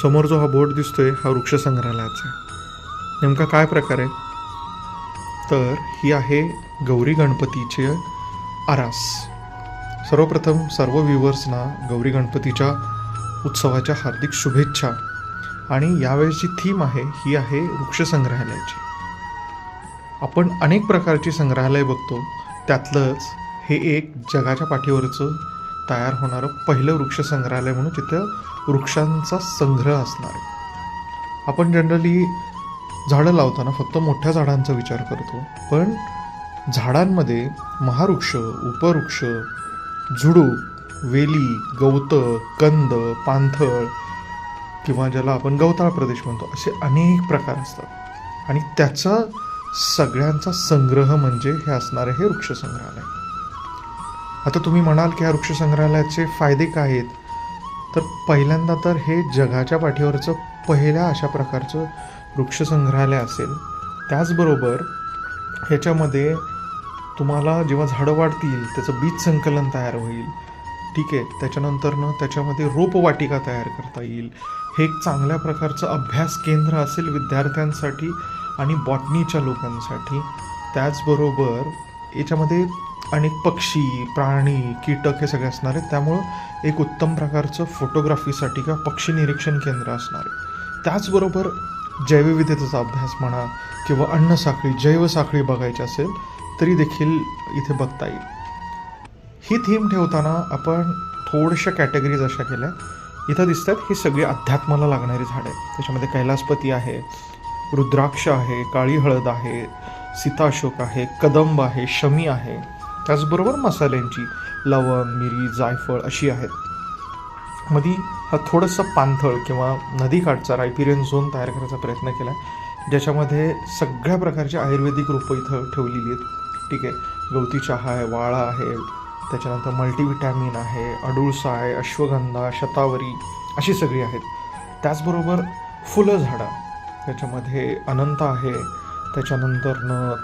समोर जो हा बोर्ड दिसतोय हा वृक्ष संग्रहालयाचा आहे. नेमका काय प्रकार आहे तर ही आहे गौरी गणपतीचे आरास. सर्वप्रथम सर्व व्ह्युअर्सना गौरी गणपतीच्या उत्सवाच्या हार्दिक शुभेच्छा. आणि यावेळेची थीम आहे ही आहे वृक्ष संग्रहालयाची. आपण अनेक प्रकारची संग्रहालय बघतो, त्यातलंच हे एक जगाच्या पाठीवरचं तयार होणारं पहिलं वृक्ष संग्रहालय म्हणून जिथं वृक्षांचा संग्रह असणार आहे. आपण जनरली झाडं लावताना फक्त मोठ्या झाडांचा विचार करतो, पण झाडांमध्ये महावृक्ष, उपवृक्ष, झुडूप, वेली, गवतं, कंद, पाणथळ किंवा ज्याला आपण गवताळ प्रदेश म्हणतो, असे अनेक प्रकार असतात. आणि त्याचा सगळ्यांचा संग्रह म्हणजे हे असणारे हे वृक्ष संग्रहालय. आता तुम्ही म्हणाल की ह्या वृक्ष संग्रहालयाचे फायदे काय आहेत, तर पहिल्यांदा तर हे जगाच्या पाठीवरचं पहिल्या अशा प्रकारचं वृक्ष संग्रहालय असेल. त्याचबरोबर ह्याच्यामध्ये तुम्हाला जेव्हा झाडं वाढतील त्याचं बीज संकलन तयार होईल, ठीक आहे. त्याच्यानंतरनं त्याच्यामध्ये रोपवाटिका तयार करता येईल. हे एक चांगल्या प्रकारचं अभ्यास केंद्र असेल विद्यार्थ्यांसाठी आणि बॉटनीच्या लोकांसाठी. त्याचबरोबर याच्यामध्ये अनेक पक्षी, प्राणी, कीटक हे सगळे असणार आहेत. त्यामुळं एक उत्तम प्रकारचं फोटोग्राफीसाठी किंवा पक्षी निरीक्षण केंद्र असणार आहे. त्याचबरोबर जैवविविधतेचा अभ्यास म्हणा किंवा अन्नसाखळी, जैवसाखळी बघायची असेल तरी देखील इथे बघता येईल. ही थीम ठेवताना आपण थोड्याशा कॅटेगरीज अशा केल्या. इथं दिसतात ही सगळी अध्यात्माला लागणारी झाडं आहेत. त्याच्यामध्ये कैलासपती आहे, रुद्राक्ष आहे, काळी हळद आहे, सीताशोक आहे, कदंब आहे, शमी आहे. त्याचबरोबर मसाल्यांची लवंग, मिरी, जायफळ अशी आहेत. मध्ये हा थोडंसं पाणथळ किंवा नदीकाठचा रायपिरियन झोन तयार करायचा प्रयत्न केला, ज्याच्यामध्ये सगळ्या प्रकारची आयुर्वेदिक रोपं इथं ठेवलेली आहेत. ठीक आहे. गवती चहा आहे, वाळा आहे, त्याच्यानंतर मल्टीविटॅमिन आहे, अडुळसा आहे, अश्वगंधा, शतावरी अशी सगळी आहेत. त्याचबरोबर फुलं झाडं, त्याच्यामध्ये अनंत आहे, त्याच्यानंतरनं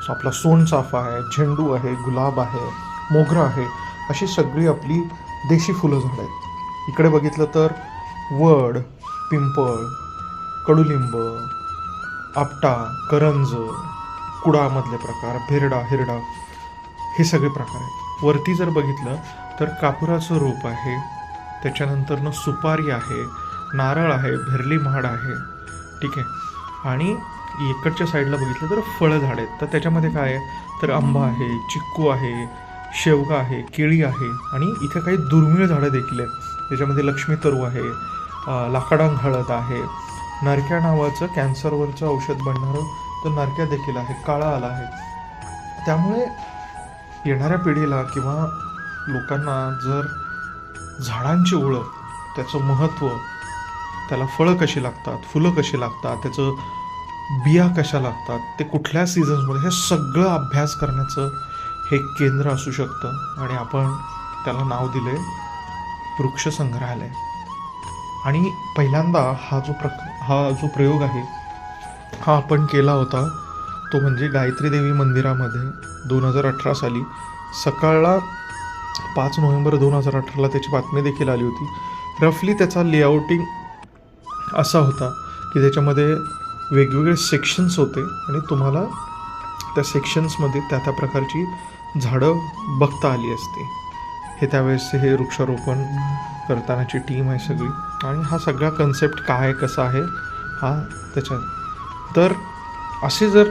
आपला सोनचाफा आहे, झेंडू आहे, गुलाब आहे, मोगरा आहे, अशी सगळी आपली देशी फुलं झाडं आहेत. इकडे बघितलं तर वड, पिंपळ, कडुलिंब, आपटा, करंज, कुडामधले प्रकार, भेरडा, हिरडा हे सगळे प्रकार आहेत. वरती जर बघितलं तर कापुराचं रोप आहे, त्याच्यानंतरनं सुपारी आहे, नारळ आहे, भेरली महाड आहे. ठीक आहे. आणि इकडच्या साईडला बघितलं तर फळं झाड आहेत. तर त्याच्यामध्ये काय आहे तर आंबा आहे, चिक्कू आहे, शेवगा आहे, केळी आहे आणि इथे काही दुर्मिळ झाडं देखील आहेत. त्याच्यामध्ये लक्ष्मी तरू आहे, लाकडांग हळद आहे, नरक्या नावाचं कॅन्सरवरचं औषध बनणारं तर नरक्या देखील आहे, काळा आला आहे. त्यामुळे येणाऱ्या पिढीला किंवा लोकांना जर झाडांची ओळख, त्याचं महत्त्व, त्याला फळं कशी लागतात, फुलं कशी लागतात, त्याचं बिया कशा लागतात, ते कुठल्या सीझन्समध्ये, हे सगळं अभ्यास करण्याचं हे केंद्र असू शकतं. आणि आपण त्याला नाव दिलं आहे वृक्ष संग्रहालय. आणि पहिल्यांदा हा जो प्रयोग आहे हा आपण केला होता तो म्हणजे गायत्री देवी मंदिरामध्ये 2018 साली. सकाळला 5 नोव्हेंबर 2018ला त्याची बातमी देखील आली होती. रफली त्याचा लेआउटिंग असा होता की त्याच्यामध्ये वेगवेगळे सेक्शन्स होते आणि तुम्हाला त्या सेक्शन्समध्ये त्या प्रकारची झाडं बघता आली असते. हे त्यावेळेस हे वृक्षारोपण करतानाची टीम आहे सगळी. आणि हा सगळा कन्सेप्ट काय कसा आहे हा त्याच्यात. तर असे जर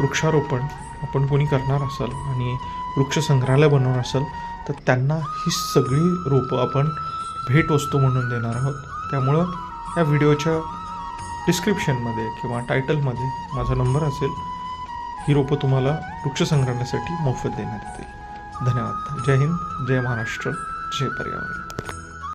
वृक्षारोपण आपण कोणी करणार असाल आणि वृक्ष संग्रहालय बनवणार असाल तर त्यांना ही सगळी रोपं आपण भेटवस्तू म्हणून देणार आहोत. त्यामुळं या व्हिडिओच्या डिस्क्रिप्शनमध्ये किंवा टायटलमध्ये माझा नंबर असेल. ही रोपं तुम्हाला वृक्ष संग्रहालयासाठी मोफत देण्यात येतील. धन्यवाद. जय हिंद, जय महाराष्ट्र, जय पर्यावरण.